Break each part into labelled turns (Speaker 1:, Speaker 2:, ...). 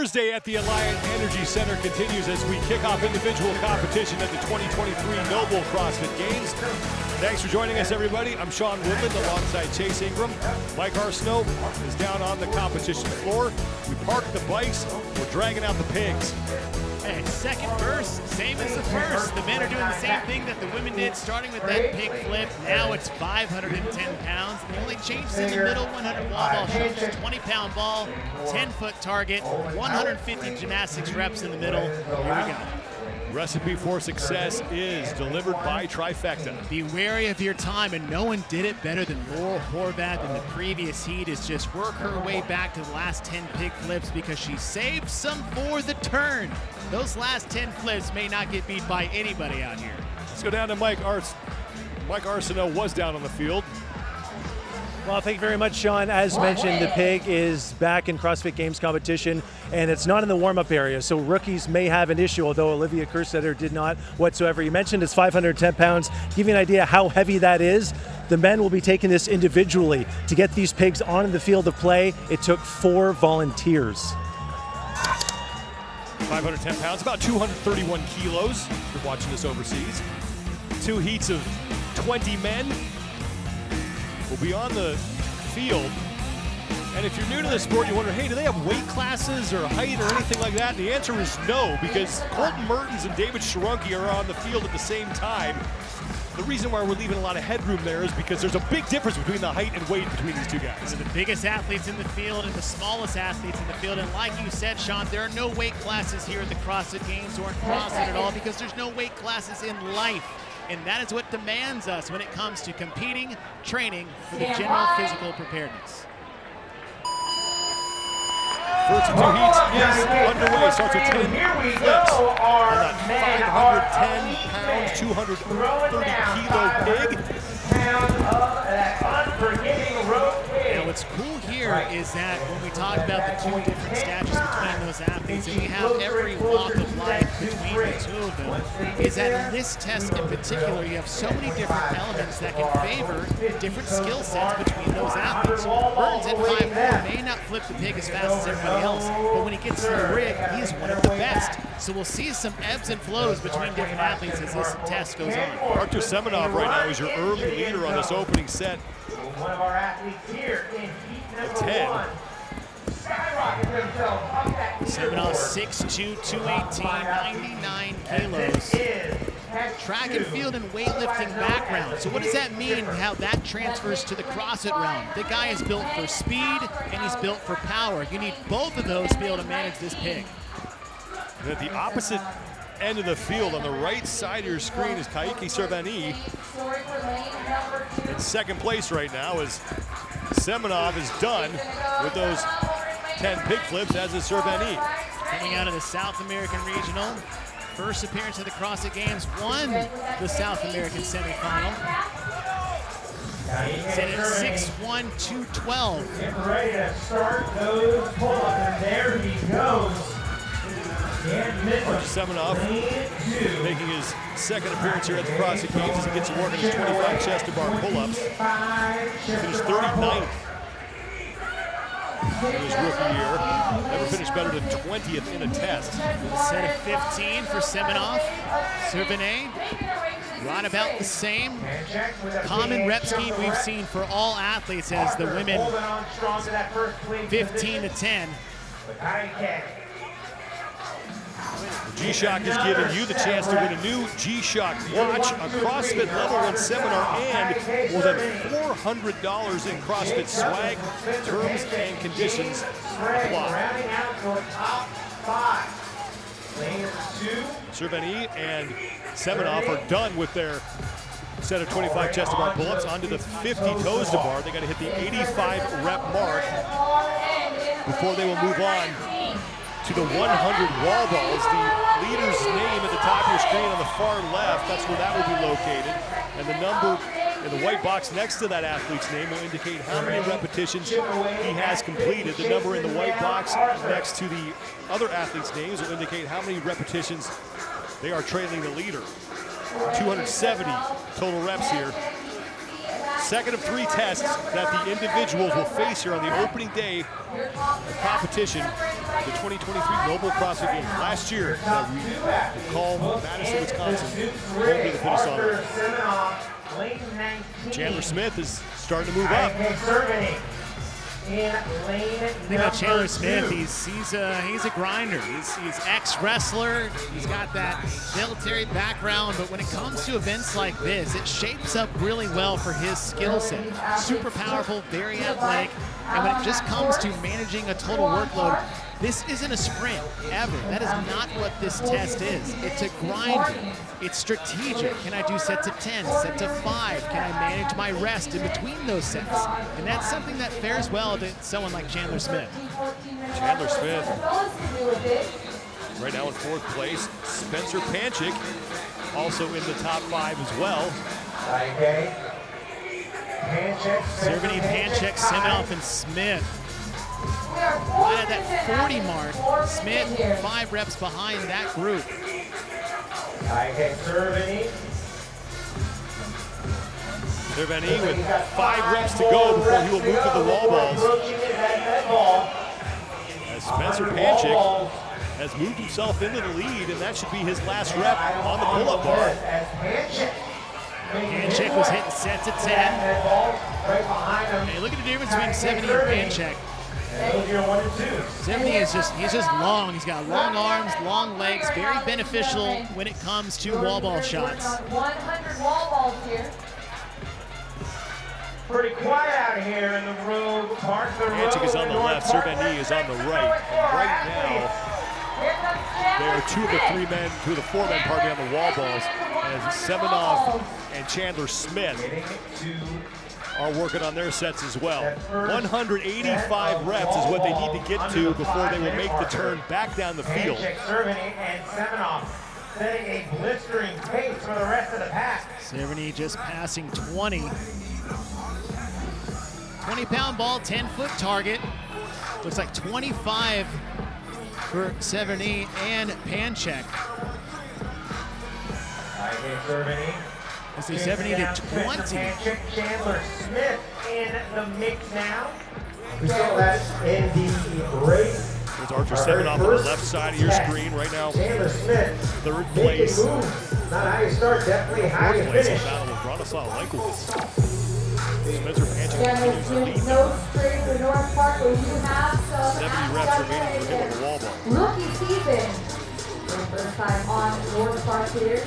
Speaker 1: Thursday at the Alliant Energy Center continues as we kick off individual competition at the 2023 NOBULL CrossFit Games. Thanks for joining us, everybody. I'm Sean Woodland alongside Chase Ingram. Mike Arsenault is down on the competition floor. We parked the bikes. We're dragging out the pigs.
Speaker 2: Hey, second burst, same as the first. The men are doing the same thing that the women did, starting with that pig flip. Now it's 510 pounds. The only change is in the middle, 100 wall ball shoulders, 20-pound ball, 10-foot target, 150 gymnastics reps in the middle. Here we go.
Speaker 1: Recipe for success is delivered by Trifecta.
Speaker 2: Be wary of your time, and no one did it better than Laurel Horvath in the previous heat, is just work her way back to the last 10 pig flips because she saved some for the turn. Those last 10 flips may not get beat by anybody out here.
Speaker 1: Let's go down to Mike Arsenault was down on the field.
Speaker 3: Well, thank you very much, Sean. As mentioned, the pig is back in CrossFit Games competition, and it's not in the warm-up area, so rookies may have an issue, although Olivia Kerstetter did not whatsoever. You mentioned it's 510 pounds. To give you an idea how heavy that is, the men will be taking this individually. To get these pigs on the field of play, it took 4 volunteers.
Speaker 1: 510 pounds, about 231 kilos, if you're watching this overseas. 2 heats of 20 men will be on the field. And if you're new to the sport, you wonder, hey, do they have weight classes or height or anything like that? And the answer is no, because Colton Mertens and David Sharonki are on the field at the same time. The reason why we're leaving a lot of headroom there is because there's a big difference between the height and weight between these two guys.
Speaker 2: They're the biggest athletes in the field and the smallest athletes in the field. And like you said, Sean, there are no weight classes here at the CrossFit Games or in CrossFit at all, because there's no weight classes in life. And that is what demands us when it comes to competing, training for the general physical preparedness.
Speaker 1: First of 2 heats is underway. Starts with 10 flips on that 510 pound, 230 kilo pig.
Speaker 2: Now what's cool here is that when we talk about the 2 different statures between those athletes, and we have every walk of life between the 2 of them, is that in this test in particular, you have so many different elements that can favor different skill sets between those athletes. Burns at 5'4" may not flip the pig as fast as everybody else, but when he gets to the rig, he's one of the best. So we'll see some ebbs and flows between different athletes as this test goes on.
Speaker 1: Artur Semenov right now is your early leader on this opening set.
Speaker 4: One of our athletes here in heat number
Speaker 1: 10.
Speaker 4: 1.
Speaker 2: Semenov 6'2", 218, 99 kilos. Track and field and weightlifting background. So what does that mean, how that transfers to the CrossFit realm? The guy is built for speed and he's built for power. You need both of those to be able to manage this pig.
Speaker 1: And at the opposite end of the field, on the right side of your screen, is Kaiki Servani in second place right now, as Semenov is done with those 10 pig flips, as is Servani.
Speaker 2: Coming out of the South American Regional, first appearance at the CrossFit Games, won the South American semifinal. Set at 6'1", 212.
Speaker 4: Getting ready to start those pull-ups, and there he goes.
Speaker 1: Artur Semenov making his second appearance here at the CrossFit Games as he gets to work on his 25 chest to bar pull-ups. Finished 39th in his rookie year. Never finished better than 20th in a test.
Speaker 2: Set of 15 for Semenov. Servane, right about the same common rep scheme we've seen for all athletes as the women 15 to 10.
Speaker 1: G-Shock has given you the chance to win a new G-Shock watch, a CrossFit Level 1 seminar, and more than $400 in CrossFit swag. Terms and conditions apply. Servani and Semenov are done with their set of 25 chest to bar pull-ups. Onto the 50 toes to bar. They got to hit the 85 rep mark before they will move on to the 100 wall balls. The leader's name at the top of your screen on the far left, that's where that will be located. And the number in the white box next to that athlete's name will indicate how many repetitions he has completed. The number in the white box next to the other athlete's names will indicate how many repetitions they are trailing the leader. 270 total reps here. Second of 3 tests that the individuals will face here on the opening day of competition the 2023 NOBULL CrossFit Games. Last year, that we call Madison, Wisconsin, home to the Fittest honor. Chandler Smith is starting to move up.
Speaker 2: The thing about Chandler Smith, he's a grinder. He's ex-wrestler. He's got that military background, but when it comes to events like this, it shapes up really well for his skill set. Super powerful, very athletic, and when it just comes to managing a total workload, this isn't a sprint, ever. That is not what this test is. It's a grinder. It's strategic. Can I do sets of 10, sets of 5? Can I manage my rest in between those sets? And that's something that fares well to someone like Chandler Smith.
Speaker 1: Chandler Smith, right now in 4th place. Spencer Panchik, also in the top 5 as well.
Speaker 2: Cerveny, Panchik, Semenoff, and Smith. Right at that 40 mark. Smith 5 reps behind that group.
Speaker 1: Cerveny with 5 reps to go before he will move to the wall balls. As Spencer Panchik has moved himself into the lead, and that should be his last rep on the pull-up bar.
Speaker 2: Panchik was hitting sets of 10. Hey, look at the difference between Cerveny and Panchik. Cerveny is he's just long. He's got long arms, long legs, very beneficial when it comes to wall ball shots.
Speaker 4: 100 wall balls here. Pretty quiet out here in the room.
Speaker 1: Panchik is on the left, Cerveny is on the right. And right now, there are 2 of the 4 men, on the wall balls, as Semenoff and Chandler Smith are working on their sets as well. 185 reps is what they need to get to before they will make the turn back down the field.
Speaker 4: Setting a blistering pace for the rest of the pack.
Speaker 2: Cerveny just passing 20. 20-pound ball, 10-foot target. Looks like 25 for Cerveny and Panchik. Let's see, Cerveny did 20.
Speaker 4: Chandler Smith in the mix now. We saw that in the race.
Speaker 1: There's Archer Semenoff on the left side of your screen right now.
Speaker 4: Chandler Smith,
Speaker 1: 3rd place.
Speaker 4: not how you start, definitely how you
Speaker 1: 4th place
Speaker 4: finish.
Speaker 1: in battle with Bronislaw Lenkiewicz. Spencer Panchik
Speaker 5: Yeah,
Speaker 1: continues to lead.
Speaker 5: no straight to North Park, where you have some
Speaker 1: 70 reps remaining for him on the wall ball.
Speaker 5: rookie season. For the first time on North Park here.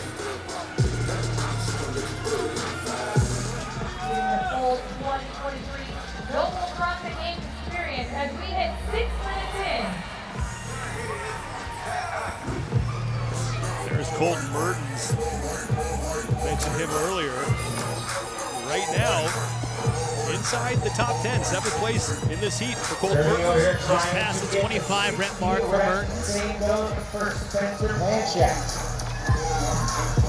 Speaker 5: The full 2023 NOBULL CrossFit Games experience as we hit 6 minutes in.
Speaker 1: There's Colton Mertens. Mentioned him earlier. Right now, inside the top 10, 7th place in this heat for Colton Mertens.
Speaker 2: Just past the 25 rep mark for Mertens.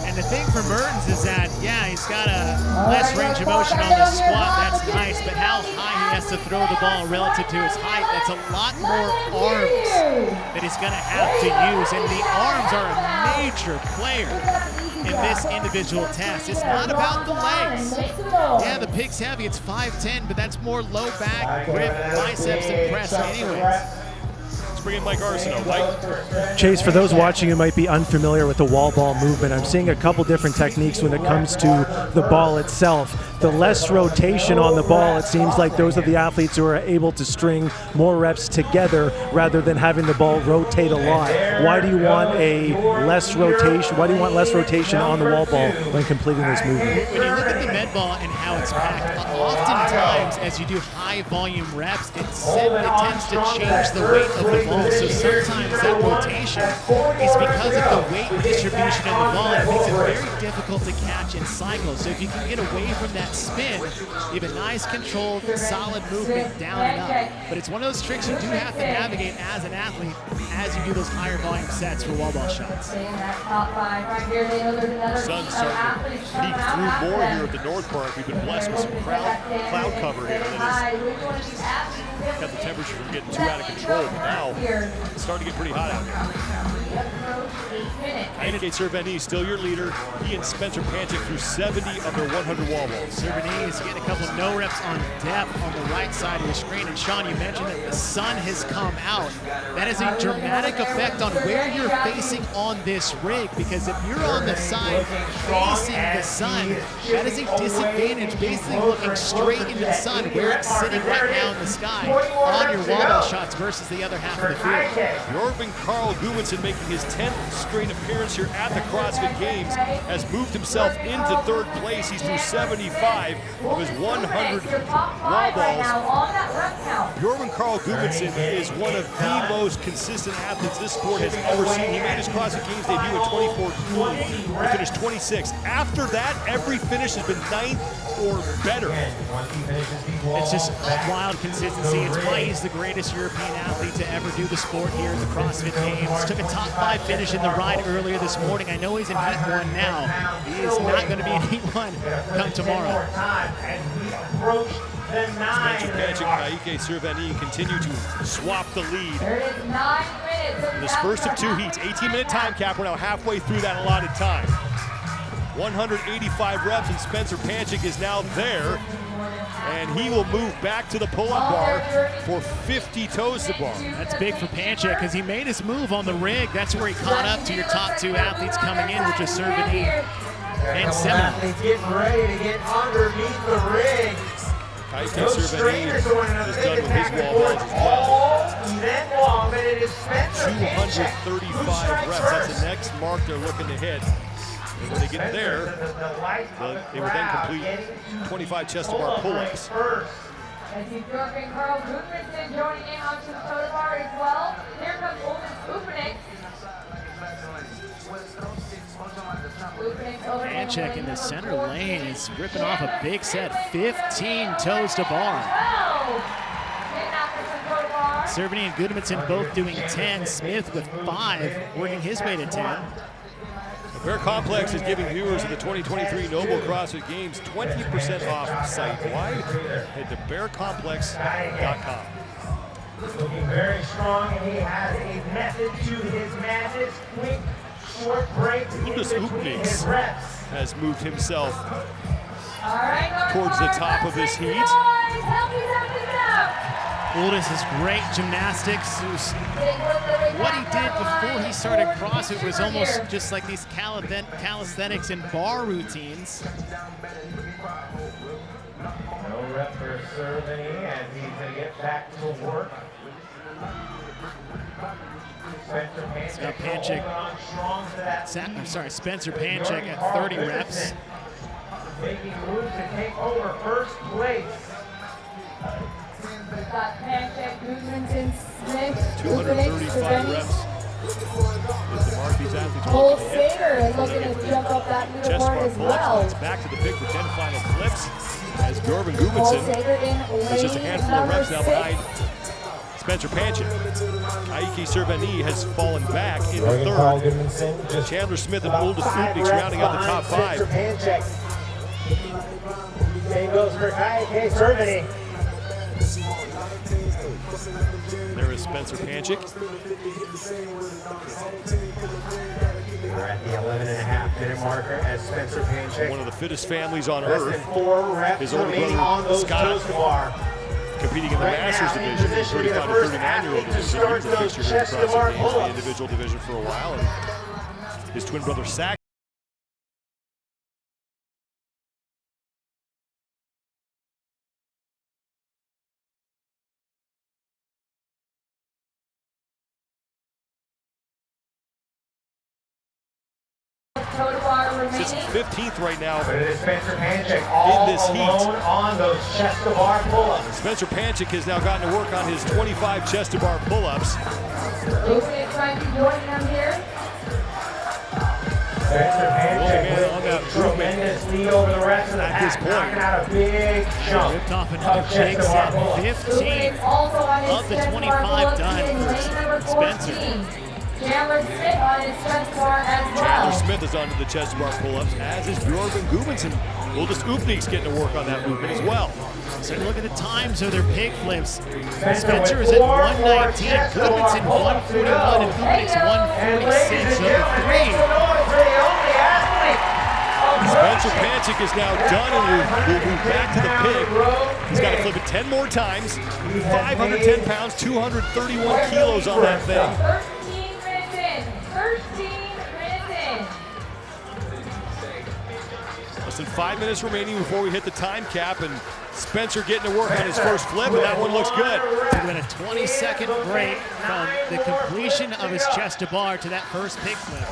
Speaker 2: And the thing for Mertens is that, yeah, he's got a less range of motion on the squat, that's nice, but how high he has to throw the ball relative to his height, that's a lot more arms that he's gonna have to use, and the arms are a major player in this individual test. It's not about the legs. Yeah, the pig's heavy, it's 5'10", but that's more low back, grip, biceps, and press anyways.
Speaker 1: Let's bring in Mike Arsenault. Mike?
Speaker 3: Chase, for those watching who might be unfamiliar with the wall ball movement, I'm seeing a couple different techniques when it comes to the ball itself. The less rotation on the ball, it seems like those are the athletes who are able to string more reps together rather than having the ball rotate a lot. Why do you want less rotation? Why do you want less rotation on the wall ball when completing this movement?
Speaker 2: When you look at the med ball and how it's packed, oftentimes as you do high volume reps, it tends to change the weight of the ball. So sometimes that rotation is because of the weight distribution of the ball, and it makes it very difficult to catch and cycle. So if you can get away from that spin, you have a nice controlled, solid movement down and up. But it's one of those tricks you do have to navigate as an athlete as you do those higher volume sets for wall ball shots.
Speaker 1: Sun's starting to peek through more here at the North North Park, we've been blessed with some cloud cover here that has kept the temperature from getting too out of control, but now it's starting to get pretty hot out here. IK Cerveny still your leader. He and Spencer Panchik threw 70 of their 100 wall balls.
Speaker 2: Cerveny is getting a couple of no reps on depth on the right side of the screen. And Sean, you mentioned that the sun has come out. That has a dramatic effect on where you're facing on this rig, because if you're on the side facing the sun, that is a disadvantage, basically looking straight into the sun where it's sitting right now in the sky on your wall ball shots versus the other half of the field.
Speaker 1: Jorgen Carl Gudmundsson, making his 10th straight appearance here at the CrossFit Games, has moved himself into 3rd place. He's through 75 of his 100 wall balls. Jorgen Carl Gudmundsson is one of the most consistent athletes this sport has ever seen. He made his CrossFit Games debut in 2014. He finished 26th. After that, every finish has been 9th or better.
Speaker 2: It's just wild consistency. It's why he's the greatest European athlete to ever do the sport here at the CrossFit Games. Took a top 5 finish in the ride earlier this morning. I know he's in heat 1 now. He is not going to be in heat 1 come tomorrow.
Speaker 1: Spencer Panchik and IK Cerveny continue to swap the lead. In this first of 2 heats, 18-minute time cap. We're now halfway through that allotted time. 185 reps, and Spencer Panchik is now there. And he will move back to the pull-up bar for 50 toes to bar.
Speaker 2: That's big for Panchik because he made his move on the rig. That's where he caught up to your top 2 athletes coming in, which is Cerveny and Seminole.
Speaker 4: Getting ready to get underneath the rig.
Speaker 1: IK Cerveny is done with his wall balls as well. 235 reps. That's the next mark they're looking to hit. And when they get there, they will then complete 25 chest-to-bar pull-ups.
Speaker 5: I see Jorgen Carl Gudmundsson joining in onto the toe bar as well. Here comes Ulrich Upenik.
Speaker 2: Panchik in the center lane is ripping off a big set, 15 toes to bar. Cerveny and Gudmundsson both doing 10. Smith with 5, working his way to 10.
Speaker 1: The Bear Complex is giving viewers of the 2023 NOBULL CrossFit Games 20% off site-wide. Head to bearcomplex.com.
Speaker 4: Looking very strong, and he has a method to his madness. Quick, short breaks in between his reps.
Speaker 1: Has moved himself towards the top of this heat.
Speaker 2: Uldis is great gymnastics. What he did before he started CrossFit was almost just like these calisthenics and bar routines.
Speaker 4: No rep for Cerveny, and he's going to get back to work.
Speaker 2: Spencer Panchik at 30 reps.
Speaker 4: Making moves to take over first place.
Speaker 5: We've got Panchik, Gudmundsson, Smith,
Speaker 1: 235 reps. Is the mark these athletes
Speaker 5: Cole
Speaker 1: looking to hit.
Speaker 5: Sager is looking to jump up that
Speaker 1: Chest
Speaker 5: leaderboard
Speaker 1: bar
Speaker 5: as
Speaker 1: pull-ups.
Speaker 5: well.
Speaker 1: It's back to the pig for 10 final flips as Jorgen
Speaker 5: Cole
Speaker 1: Gudmundsson
Speaker 5: Sager in
Speaker 1: has just a
Speaker 5: lane
Speaker 1: handful of
Speaker 5: number
Speaker 1: reps now
Speaker 5: 6.
Speaker 1: behind Spencer Panchik. IK Cerveny has fallen back in the 3rd. Chandler Smith and Uldis Upenik rounding out the top 5.
Speaker 4: Same goes for IK Cerveny.
Speaker 1: There is Spencer Panchik.
Speaker 4: We're at the 11.5-minute marker as Spencer Panchik.
Speaker 1: One of the fittest families on earth.
Speaker 4: 4 reps
Speaker 1: His older
Speaker 4: remaining on
Speaker 1: brother,
Speaker 4: those
Speaker 1: Scott,
Speaker 4: toes to bar.
Speaker 1: competing in the
Speaker 4: Right
Speaker 1: Masters
Speaker 4: now, in
Speaker 1: division, the
Speaker 4: position to be
Speaker 1: 35
Speaker 4: the
Speaker 1: to
Speaker 4: first
Speaker 1: 39-year-old
Speaker 4: athlete to
Speaker 1: division. He
Speaker 4: start
Speaker 1: was a
Speaker 4: those
Speaker 1: fixture here at
Speaker 4: chest-to-bar
Speaker 1: CrossFit Games, the
Speaker 4: pull-ups.
Speaker 1: individual division for a while. And his twin brother, Sack, sits in 15th right now
Speaker 4: But it is Spencer Panchik all
Speaker 1: in this heat.
Speaker 4: alone on those chest-to-bar pull-ups.
Speaker 1: Spencer Panchik has now gotten to work on his 25 chest-to-bar pull-ups.
Speaker 5: Upenik trying to join them here.
Speaker 4: Spencer Panchik
Speaker 1: on
Speaker 4: with
Speaker 1: that
Speaker 4: a tremendous lead over the rest of the
Speaker 1: At this
Speaker 4: pack,
Speaker 1: point.
Speaker 4: knocking out a big chunk
Speaker 2: Ripped off another
Speaker 4: of
Speaker 2: big
Speaker 4: chest-to-bar
Speaker 2: set,
Speaker 4: pull-ups.
Speaker 2: 15
Speaker 5: Upenik also on his
Speaker 2: of the
Speaker 5: chest bar
Speaker 2: 25
Speaker 5: pull-ups
Speaker 2: done
Speaker 5: in
Speaker 2: for
Speaker 5: lane number
Speaker 2: Spencer.
Speaker 5: 14. Chandler Smith on his chest bar as
Speaker 1: Chandler
Speaker 5: well.
Speaker 1: Smith is onto the chest bar pull-ups, as is Jorgen Gudmundsson Oldest Oopnik's getting to work on that movement as well.
Speaker 2: So look at the times of their pig flips. Spencer is at 119, Goodmanson 141, and Oopnik's 146. So the three.
Speaker 1: Spencer Panchik is now done and will move back to the pig. He's got to flip it 10 more times. 510 pounds, 231 kilos on that thing.
Speaker 5: 13 minutes in. 13 minutes in.
Speaker 1: Less than 5 minutes remaining before we hit the time cap, and Spencer getting to work on his first flip, and that one looks good.
Speaker 2: Took about a 20-second break from the completion of his chest to bar to that first pig flip.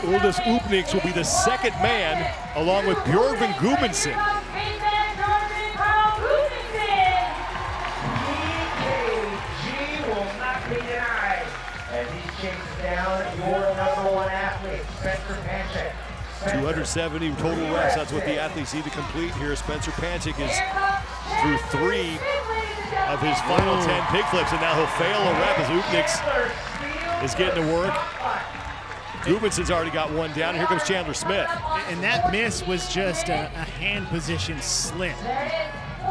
Speaker 1: Oldest Oopniks will be the second man, along with Björgvin Gudmundsson.
Speaker 4: BKG will not be denied as he chases down your #1 athlete, Spencer Panchik.
Speaker 1: 270 total reps, that's what the athletes need to complete here. Spencer Panchik is through 3 of his final 10 pig flips, and now he'll fail a rep as Oopniks is getting to work. Gudmundsson's already got one down. Here comes Chandler Smith.
Speaker 2: And that miss was just a hand position slip.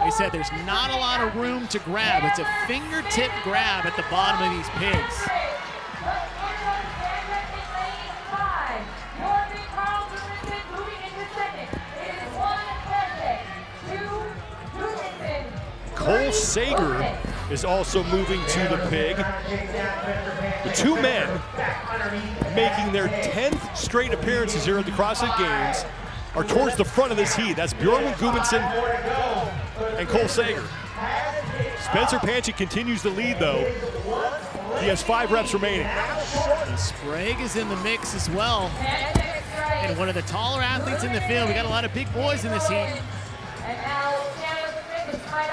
Speaker 2: They said there's not a lot of room to grab. It's a fingertip grab at the bottom of these pigs.
Speaker 1: Cole Sager is also moving to the pig. The two men making their 10th straight appearances here at the CrossFit Games are towards the front of this heat. That's Björgvin Gudmundsson and Cole Sager. Spencer Panchik continues to lead though. He has 5 reps remaining.
Speaker 2: And Sprague is in the mix as well. And one of the taller athletes in the field. We got a lot of big boys in this heat.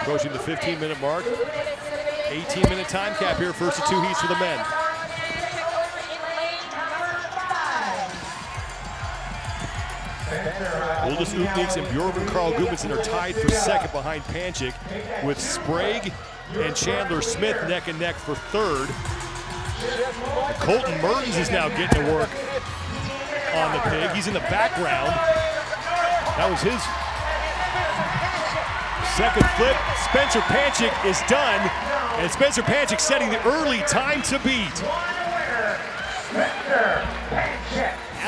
Speaker 1: Approaching the 15-minute mark. 18-minute time cap here, first of 2 heats for the men. Oldest Oopniks and Björgvin Carl Gudmundsson are tied for second behind Panchik, with Sprague and Chandler Smith neck and neck for third. Colton Mertens is now getting to work on the pig. He's in the background. That was his second flip. Spencer Panchik is done, and Spencer Panchik setting the early time to beat.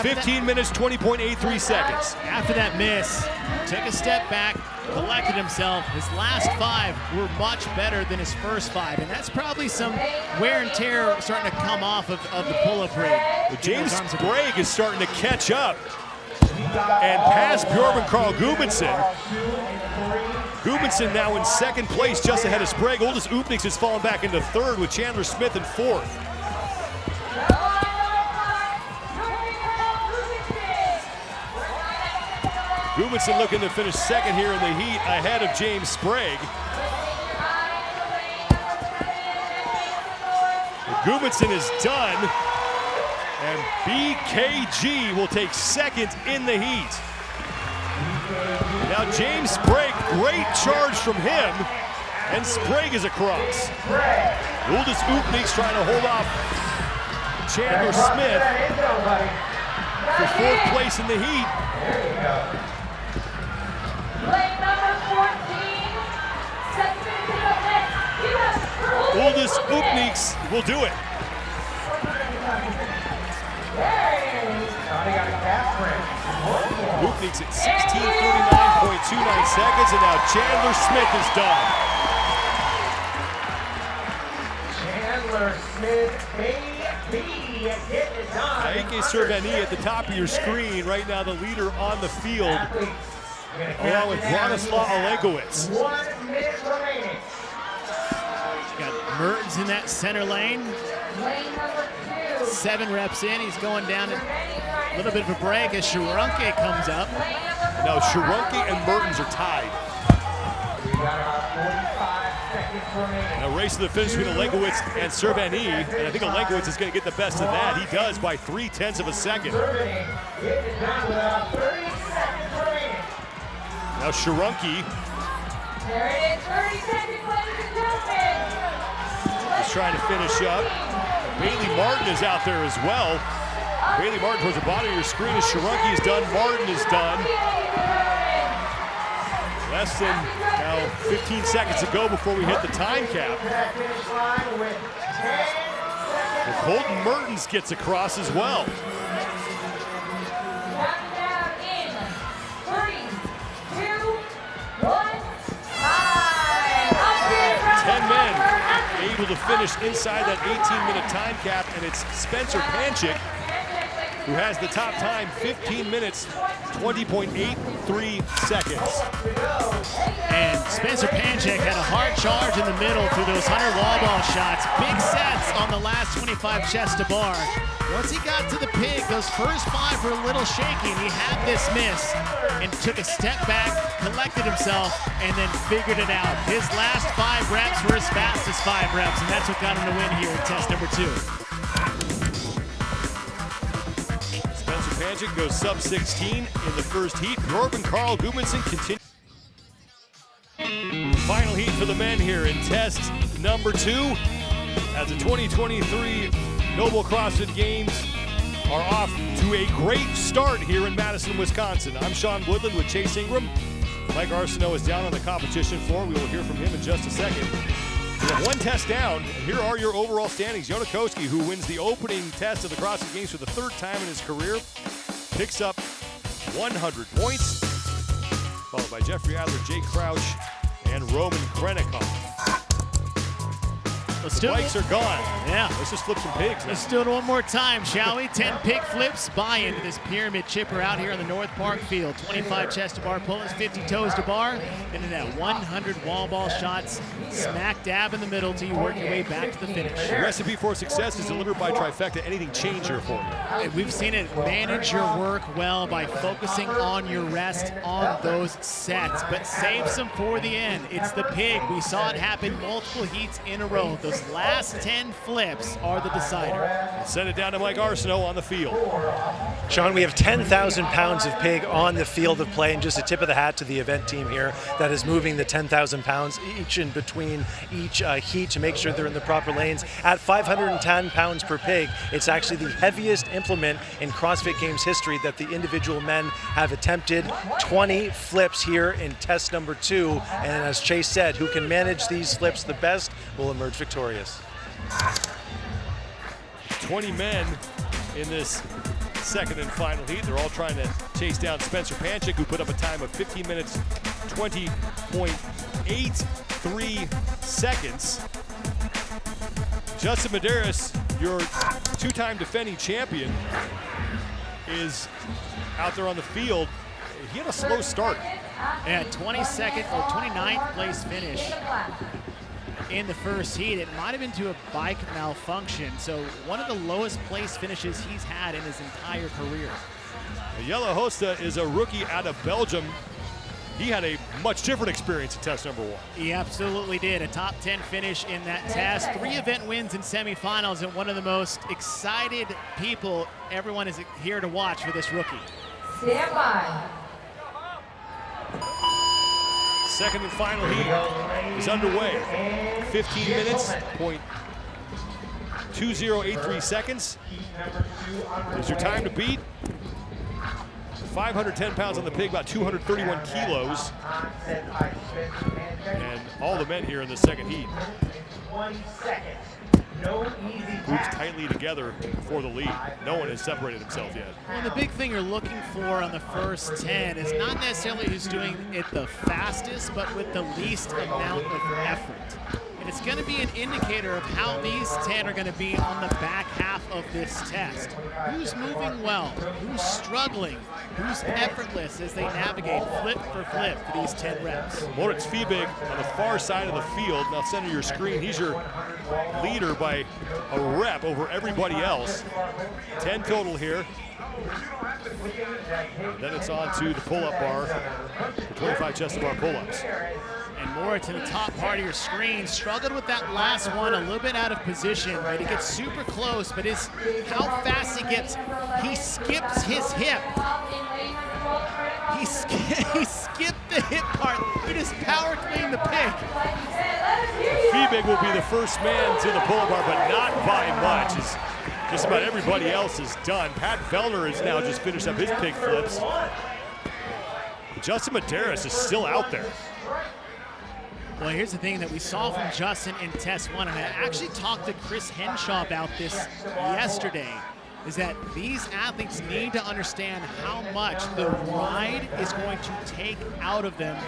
Speaker 1: 15 minutes, 20.83 seconds.
Speaker 2: After that miss, took a step back, collected himself. His last 5 were much better than his first 5, and that's probably some wear and tear starting to come off of the pull-up rig.
Speaker 1: James Sprague is starting to catch up and pass Björgvin Carl Gudmundsson. Gudmundsson now in second place, just ahead of Sprague. Oldest Oopniks has fallen back into third with Chandler Smith in fourth. Gudmundsson looking to finish second here in the heat ahead of James Sprague. Gudmundsson is done, and BKG will take second in the heat. Now James Sprague, great charge from him, and Sprague is across. Oldest Oopniks trying to hold off Chandler Smith for 4th place in the heat. Oldest Oopniks will do it. Oopniks at 16:39.29 seconds, and now Chandler Smith is done.
Speaker 4: Chandler Smith, baby, getting it done.
Speaker 1: Ike Cerveni at the top of your screen right now, the leader on the field, along with Bronislaw Olenkowicz.
Speaker 4: 1 minute remaining.
Speaker 2: Got Mertens in that center lane. 7 reps in, he's going down a little bit of a break as Sharonke comes up.
Speaker 1: Now Sharonke and Mertens are tied.
Speaker 4: We got about 45 seconds remaining.
Speaker 1: Now race to the finish between Olenkowicz and Cerveni, and I think Olenkowicz is going to get the best of that. He does by 0.3 of a second.
Speaker 4: Getting it done with about 30 seconds remaining.
Speaker 1: Now Sharonke
Speaker 5: There it is, 30 seconds, ladies and gentlemen.
Speaker 1: is trying to finish up. Bailey Martin is out there as well. Bailey Martin towards the bottom of your screen as Sharunki is done. Martin is done. Less than now 15 seconds to go before we hit the time cap. Well, Colton Mertens gets across as well. 10 men able to finish inside that 18-minute time cap, and it's Spencer Panchik who has the top time, 15 minutes, 20.83 seconds.
Speaker 2: And Spencer Panchik had a hard charge in the middle through those 100 wall ball shots. Big sets on the last 25 chest to bar. Once he got to the pig, those first 5 were a little shaky, and he had this miss and took a step back, collected himself, and then figured it out. His last 5 reps were his fastest 5 reps, and that's what got him the win here in test number 2.
Speaker 1: Panchik goes sub 16 in the first heat. Bjorben Carl Gudmundsson continues. Final heat for the men here in test number 2 as the 2023 NOBULL CrossFit Games are off to a great start here in Madison, Wisconsin. I'm Sean Woodland with Chase Ingram. Mike Arsenault is down on the competition floor. We will hear from him in just a second. We have 1 test down, and here are your overall standings. Jonakoski, who wins the opening test of the CrossFit Games for the 3rd time in his career, picks up 100 points, followed by Jeffrey Adler, Jake Crouch, and Roman Krennikov. The bikes are gone.
Speaker 2: Yeah.
Speaker 1: Let's just flip some pigs.
Speaker 2: Let's do it one more time, shall we? 10 pig flips, buy into this pyramid chipper out here on the North Park field. 25 chest to bar pull-ups, 50 toes to bar, and then that 100 wall ball shots smack dab in the middle till you work your way back to the finish.
Speaker 1: The recipe for success is delivered by Trifecta. Anything change here for you?
Speaker 2: We've seen it. Manage your work well by focusing on your rest on those sets, but save some for the end. It's the pig. We saw it happen multiple heats in a row. Those last 10 flips are the decider.
Speaker 1: Send it down to Mike Arsenault on the field.
Speaker 3: Sean, we have 10,000 pounds of pig on the field of play, and just a tip of the hat to the event team here that is moving the 10,000 pounds each in between each heat to make sure they're in the proper lanes. At 510 pounds per pig, it's actually the heaviest implement in CrossFit Games history that the individual men have attempted. 20 flips here in test number 2, and as Chase said, who can manage these flips the best will emerge victorious.
Speaker 1: 20 men in this second and final heat. They're all trying to chase down Spencer Panchik, who put up a time of 15 minutes, 20.83 seconds. Justin Medeiros, your 2-time defending champion, is out there on the field. He had a slow start.
Speaker 2: Yeah, 22nd or 29th place finish in the first heat. It might have been to a bike malfunction, so one of the lowest place finishes he's had in his entire career.
Speaker 1: Jelle Hosta is a rookie out of Belgium. He had a much different experience in test number 1.
Speaker 2: He absolutely did. A top 10 finish in that test. 3 event wins in semifinals, and one of the most excited people everyone is here to watch for this rookie.
Speaker 5: Stand by.
Speaker 1: Second and final heat is underway. 15 minutes, 0.2083 seconds is your time to beat. 510 pounds on the pig, about 231 kilos. And all the men here in the second heat. Groups tightly together for the lead. No one has separated himself yet.
Speaker 2: Well, the big thing you're looking for on the first 10 is not necessarily who's doing it the fastest, but with the least amount of effort. And it's going to be an indicator of how these 10 are going to be on the back half of this test. Who's moving well? Who's struggling? Who's effortless as they navigate flip for flip for these 10 reps?
Speaker 1: Moritz Fiebig on the far side of the field. Now center your screen. He's your leader by a rep over everybody else. 10 total here. Then it's on to the pull-up bar for 25 chest to bar pull-ups.
Speaker 2: And more to the top part of your screen. Struggled with that last one, a little bit out of position, but he gets super close, but how fast he gets, he skips his hip. He skipped the hip part. He just power cleaned the pig.
Speaker 1: Fiebig will be the first man to the pull-up bar, but not by much. As Just about everybody else is done. Pat Vellner has now just finished up his pig flips. Justin Medeiros is still out there.
Speaker 2: Well, here's the thing that we saw from Justin in test 1, and I actually talked to Chris Henshaw about this yesterday, is that these athletes need to understand how much the ride is going to take out of them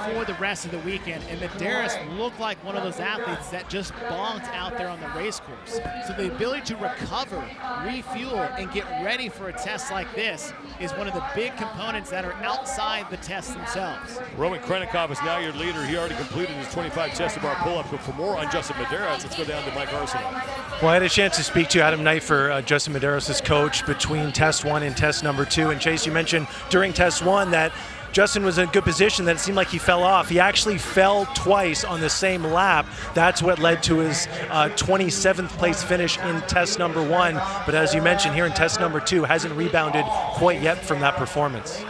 Speaker 2: for the rest of the weekend. And Medeiros looked like one of those athletes that just bonked out there on the race course. So the ability to recover, refuel, and get ready for a test like this is one of the big components that are outside the tests themselves.
Speaker 1: Roman Krennikov is now your leader. He already completed his 25 chest bar pull-ups. But for more on Justin Medeiros, let's go down to Mike Arsenault.
Speaker 3: Well, I had a chance to speak to Adam Knight for Justin Medeiros' coach between test 1 and test number 2. And Chase, you mentioned during test 1 that Justin was in a good position, that it seemed like he fell off. He actually fell twice on the same lap. That's what led to his 27th place finish in test number 1. But as you mentioned here in test number 2, hasn't rebounded quite yet from that performance.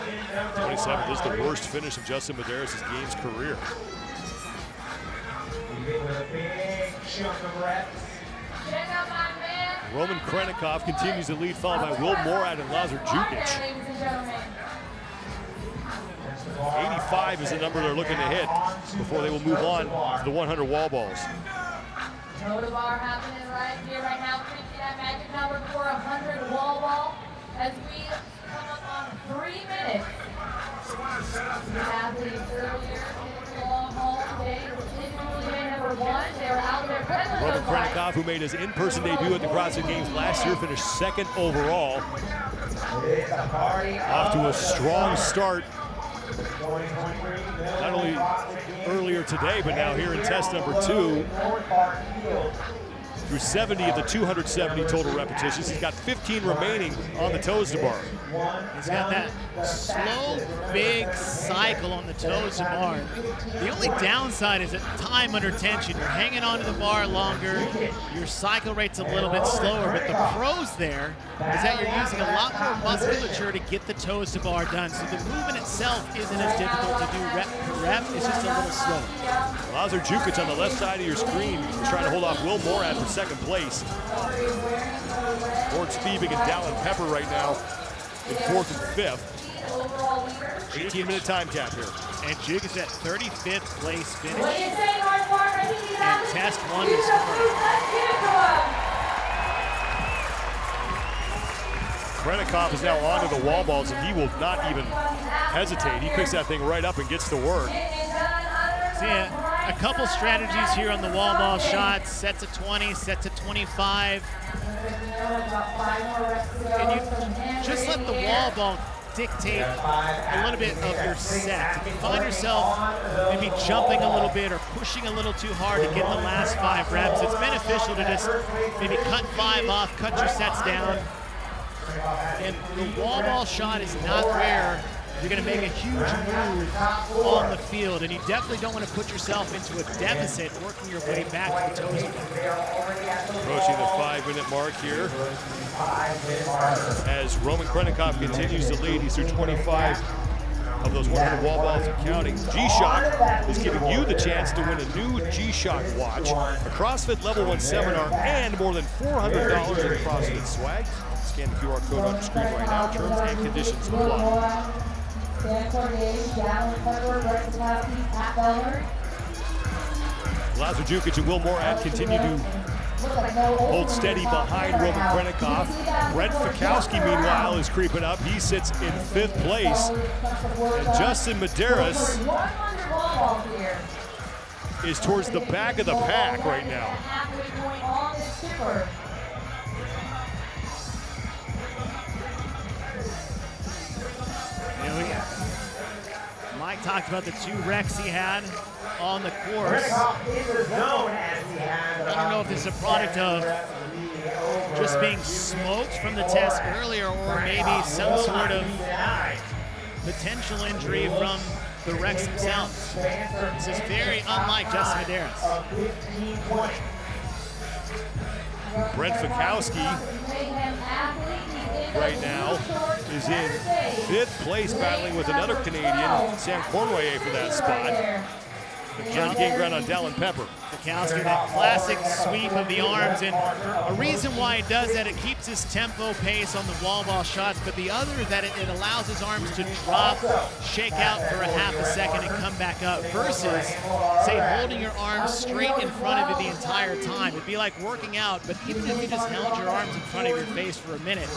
Speaker 1: 27th is the worst finish of Justin Medeiros' games career. Roman Krennikov continues to lead, followed by Will Morad and Lazar Jukic. 85 is the number they're looking to hit before they will move on to the 100 wall balls.
Speaker 5: Total bar happening right here, right now. 50 that magic number for 100 wall ball. As we come up on 3 minutes. The athletes earlier in the long haul today, individual day number 1. They were out there presently.
Speaker 1: Roman Krennikov, who made his in-person debut at the CrossFit Games last year, finished 2nd overall. Off to a strong start. Not only earlier today, but now here in test number 2. Through 70 of the 270 total repetitions. He's got 15 remaining on the toes to bar.
Speaker 2: He's got that slow, big cycle on the toes to bar. The only downside is that time under tension. You're hanging onto the bar longer. Your cycle rate's a little bit slower, but the pros there is that you're using a lot more musculature to get the toes to bar done. So the movement itself isn't as difficult to do rep per rep. It's just a little slower.
Speaker 1: Lazar Jukic on the left side of your screen is trying to hold off Will Morad for 2nd place. Gord Spiebig and Dallin Pepper right now in 4th and 5th. 18-minute time cap here.
Speaker 2: And Jukic at 35th place finish. And test 1 is
Speaker 1: Krennikov is now onto the wall balls, and he will not even hesitate. He picks that thing right up and gets to work.
Speaker 2: So yeah, a couple strategies here on the wall ball shots. Set to 20, set to 25. And you just let the wall ball dictate a little bit of your set. If you find yourself maybe jumping a little bit or pushing a little too hard to get the last 5 reps, it's beneficial to just maybe cut 5 off, cut your sets down. And the wall ball shot is not where you're going to make a huge move on the field, and you definitely don't want to put yourself into a deficit working your way back to the toes.
Speaker 1: Approaching the 5-minute mark here as Roman Krennikov continues to lead. He's through 25 of those 100 wall balls and counting. G-Shock is giving you the chance to win a new G-Shock watch, a CrossFit Level 1 seminar, and more than $400 in CrossFit swag. Scan the QR code on the screen right now. Terms and conditions apply. Lazar Jukic and Will Morad continue to hold steady behind Roman Krennikov. Brent Fikowski, meanwhile, is creeping up. He sits in 5th place. And Justin Medeiros is towards the back of the pack right now.
Speaker 2: Mike talked about the 2 wrecks he had on the course. I don't know if this is a product of just being smoked from the test earlier or maybe some sort of potential injury from the wrecks themselves. This is very unlike Justin Medeiros.
Speaker 1: Brent Fikowski right now is in 5th place, battling with another Canadian, Sam Cornway, for that spot. Trying to gain ground on Dallin Pepper.
Speaker 2: Fikowski, that classic sweep of the arms, and a reason why he does that, it keeps his tempo pace on the wall ball shots, but the other is that it allows his arms to drop, shake out for a half a second, and come back up, versus, say, holding your arms straight in front of you the entire time. It'd be like working out, but even if you just held your arms in front of your face for a minute,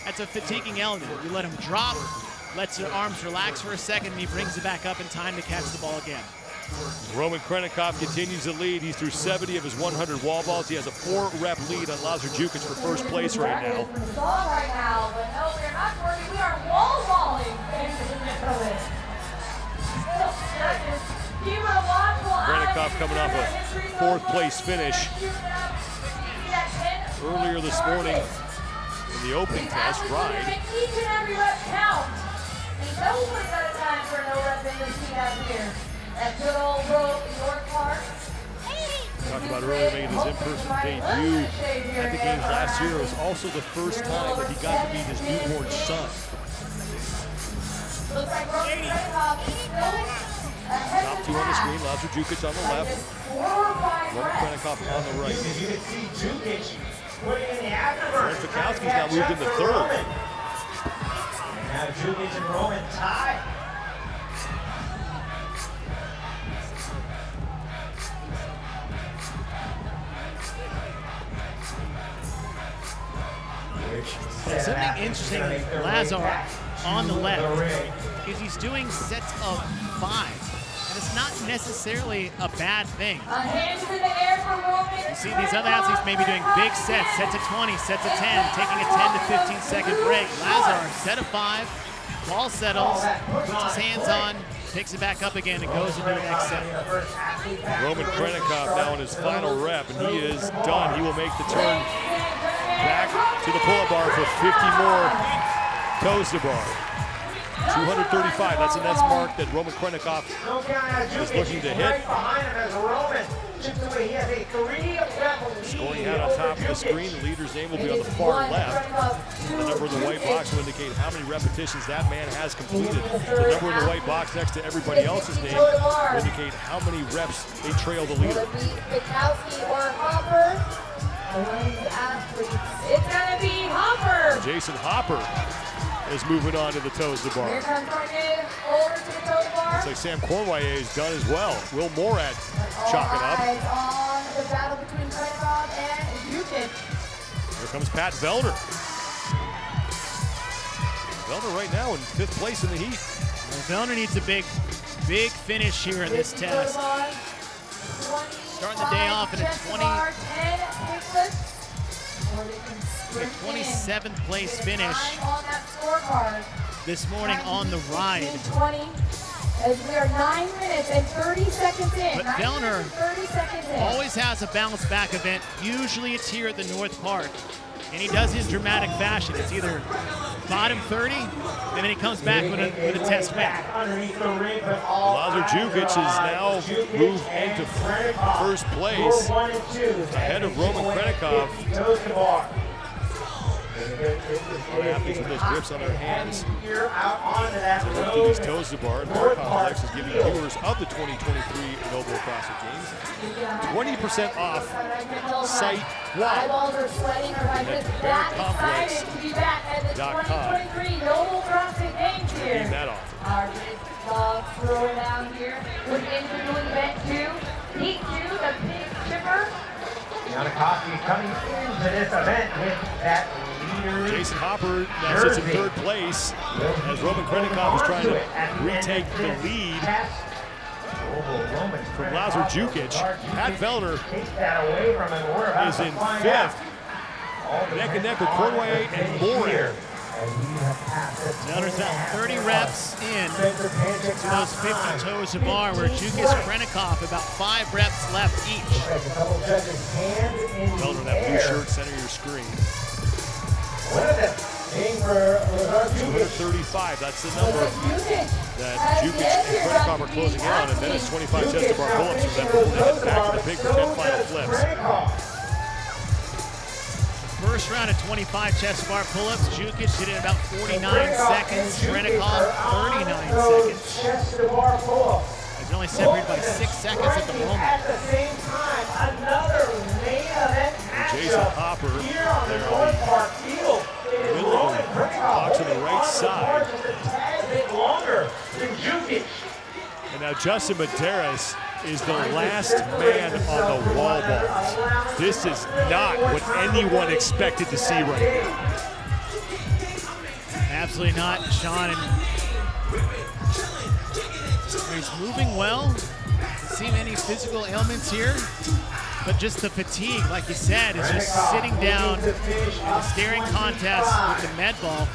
Speaker 2: that's a fatiguing element. You let him drop, lets your arms relax for a second, and he brings it back up in time to catch the ball again.
Speaker 1: Roman Krennikov continues to lead. He's through 70 of his 100 wall balls. He has a 4-rep lead on Lazar Jukic for first place right now.
Speaker 5: Right now, but no, we're not working. We are wall balling.
Speaker 1: Krennikov coming off a 4th place finish earlier this morning in the opening test ride.
Speaker 5: Each and every rep count. Nobody's got a time for no rep in this team out here. That good old road in York Park.
Speaker 1: Talked about earlier making his in-person debut at the games last year. It was also the first time that he got to meet his newborn son.
Speaker 5: Looks like Roman Krennikov is still ahead
Speaker 1: Top
Speaker 5: of
Speaker 1: 2
Speaker 5: the
Speaker 1: on the
Speaker 5: pack.
Speaker 1: screen, Lazar Jukic on the left, Roman Krennikov on the right. And Fikowski's now moved into 3rd.
Speaker 4: Now Jukic and Roman tie.
Speaker 2: Something interesting with Lazar on the left is he's doing sets of 5. And it's not necessarily a bad thing.
Speaker 5: A hand to the air for Roman.
Speaker 2: You see these other athletes maybe doing big sets, sets of 20, sets of 10, taking a 10 to 15 second break. Lazar, set of 5, ball settles, puts his hands on, picks it back up again, and goes into the next set.
Speaker 1: Roman Krennikov now in his final rep, and he is done. He will make the turn back to the pull-up bar for 50 more toes to bar. 235, that's the next mark that Roman Krennikov is looking to hit. Scoring out on top of the screen, the leader's name will be on the far left. The number in the white box will indicate how many repetitions that man has completed. The number in the white box next to everybody else's name will indicate how many reps they trail the leader.
Speaker 5: Fikowski or Hopper. It's gonna be Hopper.
Speaker 1: Jason Hopper is moving on to the toes to bar.
Speaker 5: Here comes Cornet over to the toe to bar.
Speaker 1: Looks like Sam Cormier is done as well. Will Morad chalking up.
Speaker 5: Eyes on the battle between Krennikov and Jukic.
Speaker 1: Here comes Pat Vellner. Vellner right now in 5th place in the heat.
Speaker 2: Well, Vellner needs a big finish here in this test. Starting the day off at a 27th place finish this morning on the ride.
Speaker 5: As we are 9 minutes and 30 seconds in.
Speaker 2: But Vellner always has a bounce back event. Usually it's here at the North Park. And he does it in dramatic fashion. It's either bottom 30, and then he comes back with a test win.
Speaker 1: Lazar Jukic has now moved into 1st place ahead of Roman Krennikov. Athletes with those grips on their hands to work through these toes to bar. And Bar Complex is giving viewers of the 2023 NOBULL CrossFit Games 20% off site-wide at bearcomplex.com. Redeem that offer.
Speaker 5: Our big dog throwing down here. With the individual event 2. Heat 2, the pig chipper.
Speaker 4: Krennikov coming into this event with that leader.
Speaker 1: Jason Hopper now sits in 3rd place as Roman Krennikov is trying to retake the lead from Lazar Jukic. Pat Vellner is in 5th, neck and neck with Cormier and Morin.
Speaker 2: Vellner's about 30 reps in to those 50 toes to bar, where Jukic Krennikov about 5 reps left each.
Speaker 1: Vellner, that blue shirt, center of your screen. 235, that's the number that Jukic and Krennikov are closing in on, and then it's 25 chest to bar pull-ups from them before they head back to the pig for 10 final flips.
Speaker 2: First round of 25 chest bar pull-ups, Jukic did it in about 49 seconds, Krennikov 39 seconds. He's only separated by 6 seconds at the moment.
Speaker 4: At the same time,
Speaker 1: Hopper there on the middle of the box on the right side. And now Justin Medeiros is the last man on the wall balls. This is not what anyone expected to see right now.
Speaker 2: Absolutely not, Sean. And he's moving well. Doesn't seem any physical ailments here, but just the fatigue, like you said, is just sitting down in a staring contest with the med ball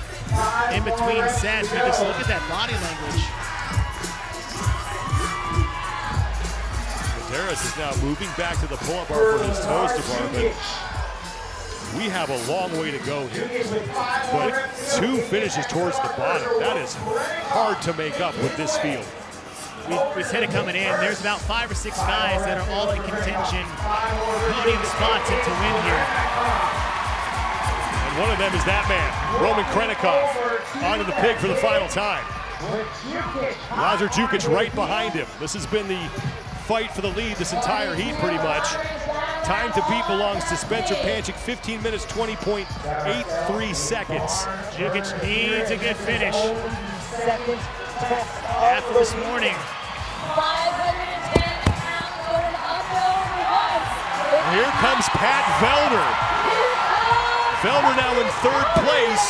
Speaker 2: in between sets. You just look at that body language.
Speaker 1: Medeiros is now moving back to the pull-up bar for his toes department. We have a long way to go here, but 2 finishes towards the bottom. That is hard to make up with this field.
Speaker 2: We said it coming in. There's about 5 or 6 guys that are all in contention, podium spots and to win here.
Speaker 1: And one of them is that man, Roman Krennikov, onto the pig for the final time. Lazar Jukic right behind him. This has been the fight for the lead this entire heat pretty much. Time to beat belongs to Spencer Panchik, 15 minutes, 20.83 seconds.
Speaker 2: Jukic needs a good finish. After this morning.
Speaker 5: 510 pounds going up and over once.
Speaker 1: Here comes Pat Vellner. Vellner now in 3rd place.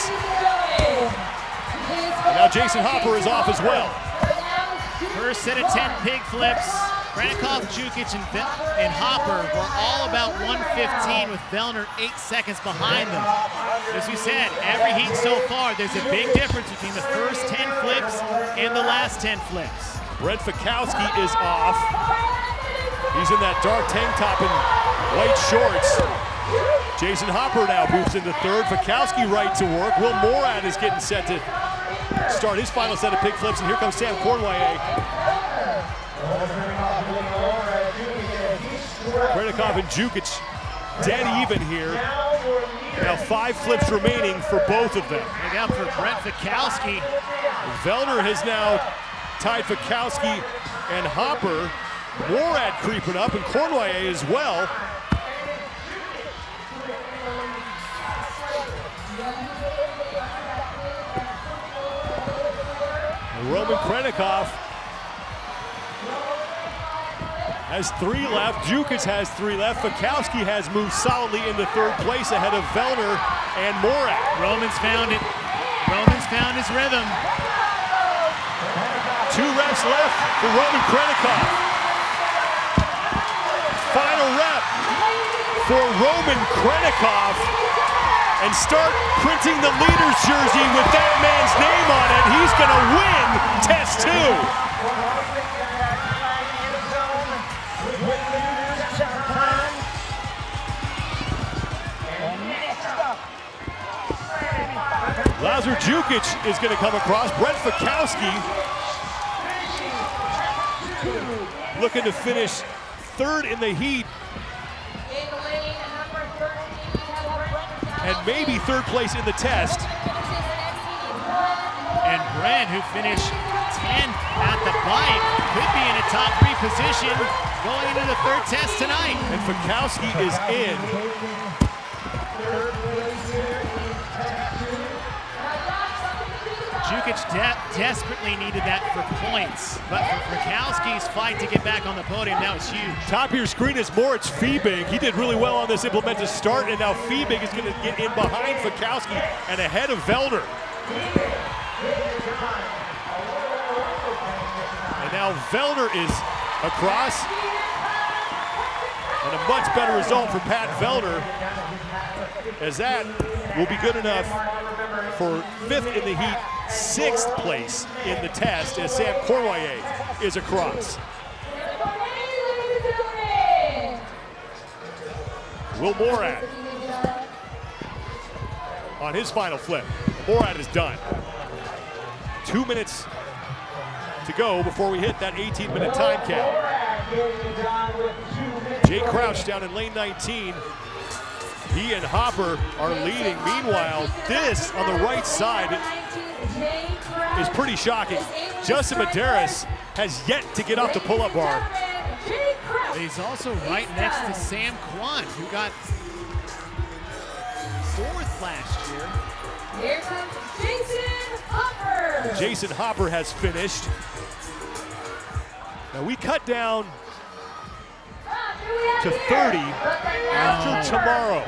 Speaker 1: And now Jason Hopper is off as well.
Speaker 2: First set of 10 pig flips. Krennikov, Jukic, and Hopper were all about 115 with Vellner 8 seconds behind them. As you said, every heat so far, there's a big difference between the first 10 flips and the last 10 flips.
Speaker 1: Brent Fikowski is off. He's in that dark tank top and white shorts. Jason Hopper now moves into 3rd. Fikowski right to work. Will Morad is getting set to start his final set of pig flips, and here comes Sam Cornway. Krennikov and Jukic dead even here. Now 5 flips remaining for both of them.
Speaker 2: Look out for Brent Fikowski.
Speaker 1: Vellner has now tied Fikowski and Hopper. Morad creeping up, and Cornway as well. And Roman Krennikov has 3 left. Jukic has 3 left. Fikowski has moved solidly into 3rd place ahead of Vellner and Morad.
Speaker 2: Roman's found it. Roman's found his rhythm.
Speaker 1: 2 reps left for Roman Krennikov. Final rep for Roman Krennikov. And start printing the leader's jersey with that man's name on it. He's gonna win test 2. Lazar Jukic is going to come across. Brent Fikowski looking to finish 3rd in the heat. And maybe 3rd place in the test.
Speaker 2: And Brent, who finished 10th at the bike, could be in a top 3 position going into the 3rd test tonight.
Speaker 1: And Fikowski is in.
Speaker 2: Jukic desperately needed that for points, but for Fikowski's fight to get back on the podium, that was huge.
Speaker 1: Top of your screen is Moritz Fiebig. He did really well on this implement to start, and now Fiebig is going to get in behind Fikowski and ahead of Vellner. And now Vellner is across, and a much better result for Pat Vellner, as that will be good enough for 5th in the heat, 6th place in the test, as Sam Cornway is across. Will Morad on his final flip. Morad is done. 2 minutes to go before we hit that 18-minute time cap. Jay Crouch down in lane 19. He and Hopper are leading. Meanwhile, this on the right side is pretty shocking. Justin Medeiros has yet to get off the pull-up bar.
Speaker 2: He's also right next to Sam Kwan, who got 4th last year.
Speaker 5: Here comes Jason Hopper.
Speaker 1: Jason Hopper has finished. Now we cut down to 30 after tomorrow.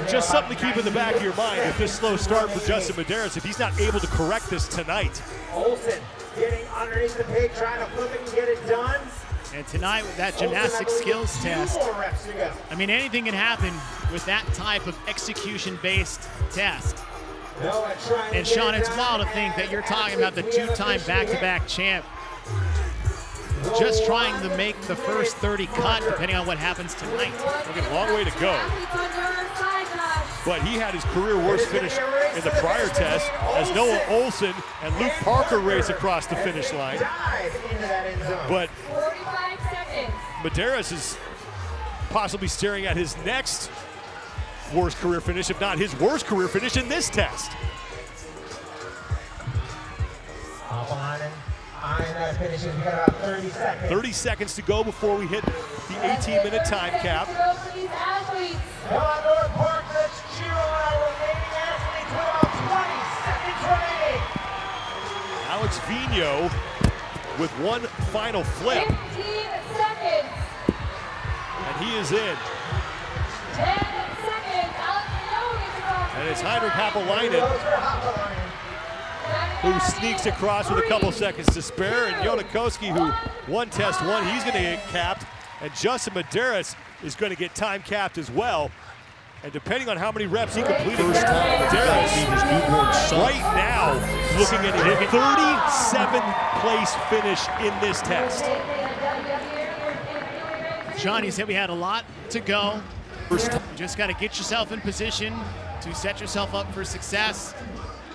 Speaker 1: Just something to keep in the back of your mind with this slow start for Justin Medeiros if he's not able to correct this tonight.
Speaker 4: Olsen getting underneath the pig, trying to flip it and get it done.
Speaker 2: And tonight with that gymnastic skills test,
Speaker 4: Two more reps to go.
Speaker 2: I mean, anything can happen with that type of execution-based test.
Speaker 4: Noah trying to
Speaker 2: And
Speaker 4: get
Speaker 2: Sean,
Speaker 4: it
Speaker 2: it's
Speaker 4: done,
Speaker 2: wild to think that you're talking about the 2-time back-to-back champ just trying to make the first 30 cut, depending on what happens tonight.
Speaker 1: We've got a long way to go. But he had his career worst finish in the prior test as Noah Olsen and Luke Parker race across the finish line.
Speaker 4: Dive into that end zone.
Speaker 1: But
Speaker 5: 45 seconds.
Speaker 1: Medeiros is possibly staring at his next worst career finish, if not his worst career finish in this test.
Speaker 4: Hop on and eyeing that finishes. We got about 30 seconds.
Speaker 1: 30 seconds to go before we hit the 18-minute time cap.
Speaker 5: Go for these athletes.
Speaker 4: Come on, North Park, let's cheer on our remaining athletes with about 20 seconds remaining.
Speaker 1: Alex Vigno with one final flip,
Speaker 5: 15 seconds.
Speaker 1: and he is in.
Speaker 5: 10 seconds. Alex Vigno gets across.
Speaker 1: And it's Heinrich Happelainen who sneaks across with a couple seconds to spare, and Jonakoski, who won test one, he's going to get capped, and Justin Medeiros is going to get time capped as well. And depending on how many reps he completed, Medeiros right now looking at a 37th place finish in this test.
Speaker 2: Sean, you said we had a lot to go. You just got to get yourself in position to set yourself up for success.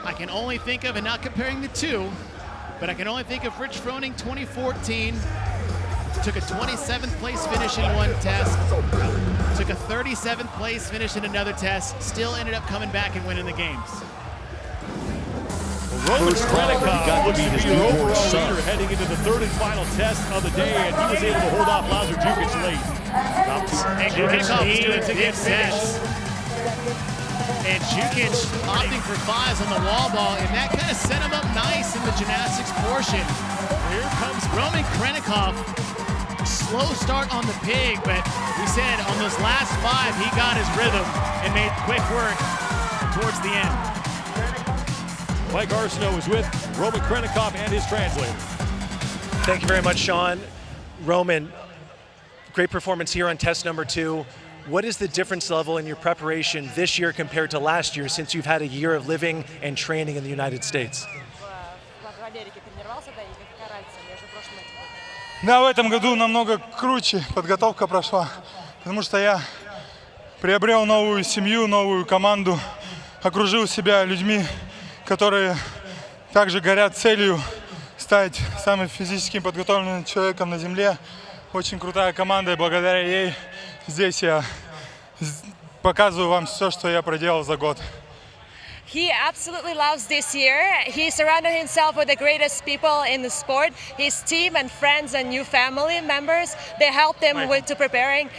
Speaker 2: I can only think of, and not comparing the two, but I can only think of Rich Froning 2014. Took a 27th place finish in one test, took a 37th place finish in another test, still ended up coming back and winning the games.
Speaker 1: Roman Krenikov looks to be your overall leader heading into the third and final test of the day, and he was able to hold off Lazar Jukic late.
Speaker 2: And Krenikov needed to get sets. And Jukic opting for 5s on the wall ball, and that kind of set him up nice in the gymnastics portion. Here comes Roman Krenikov. Slow start on the pig, but we said on those last 5, he got his rhythm and made quick work towards the end.
Speaker 1: Mike Arsenault is with Roman Krenikov and his translator.
Speaker 3: Thank you very much, Sean. Roman, great performance here on test number 2. What is the difference level in your preparation this year compared to last year, since you've had a year of living and training in the United States?
Speaker 6: Да, в этом году намного круче подготовка прошла, потому что я приобрел новую семью, новую команду, окружил себя людьми, которые также горят целью стать самым физически подготовленным человеком на земле. Очень крутая команда, и благодаря ей здесь я показываю вам все, что я проделал за год.
Speaker 7: He absolutely loves this year. He surrounded himself with the greatest people in the sport. His team and friends and new family members, they helped him to preparing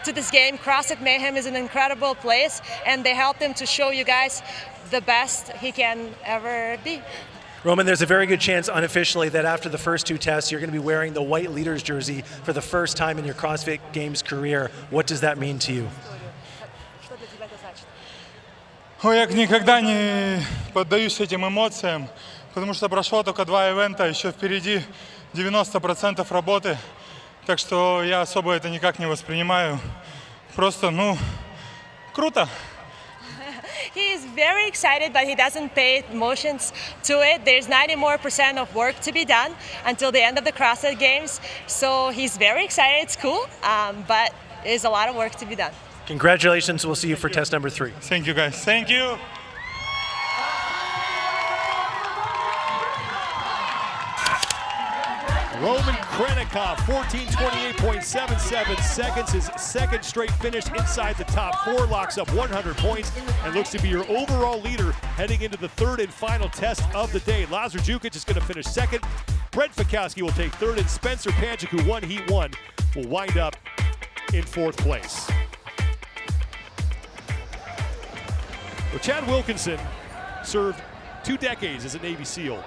Speaker 7: to this game. CrossFit Mayhem is an incredible place, and they helped him to show you guys the best he can ever be.
Speaker 3: Roman, there's a very good chance unofficially that after the first 2 tests, you're going to be wearing the white leaders jersey for the first time in your CrossFit Games career. What does that mean to you?
Speaker 6: Ой, я никогда не поддаюсь этим эмоциям, потому что прошло только 2 ивента, еще впереди 90% работы, так что я особо это никак не воспринимаю. Просто, круто.
Speaker 7: He is very excited, but he doesn't pay emotions to it. There's 90% more of work to be done until the end of the CrossFit Games. So he's very excited. It's cool, but there's a lot of work to be done.
Speaker 3: Congratulations. We'll see you for test number 3.
Speaker 6: Thank you, guys. Thank you.
Speaker 1: Roman Krenikov, 14:28.77 seconds, his second straight finish inside the top 4, locks up 100 points, and looks to be your overall leader heading into the third and final test of the day. Lazar Jukic is going to finish second. Brent Fikowski will take third, and Spencer Panchik, who won Heat 1, will wind up in 4th place. Well, Chad Wilkinson served 2 decades as a Navy SEAL,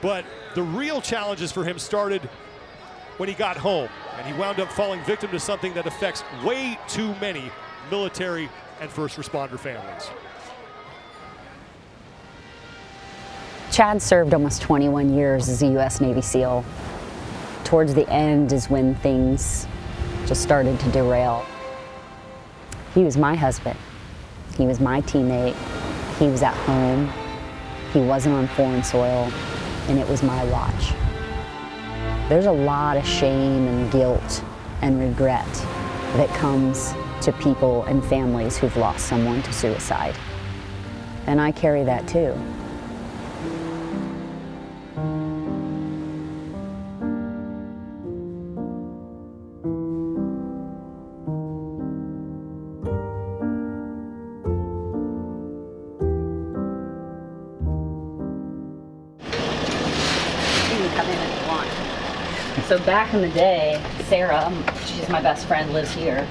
Speaker 1: but the real challenges for him started when he got home, and he wound up falling victim to something that affects way too many military and first responder families.
Speaker 8: Chad served almost 21 years as a U.S. Navy SEAL. Towards the end is when things just started to derail. He was my husband. He was my teammate. He was at home. He wasn't on foreign soil, and it was my watch. There's a lot of shame and guilt and regret that comes to people and families who've lost someone to suicide. And I carry that too. Come in if you want. So back in the day, Sarah, she's my best friend, lives here.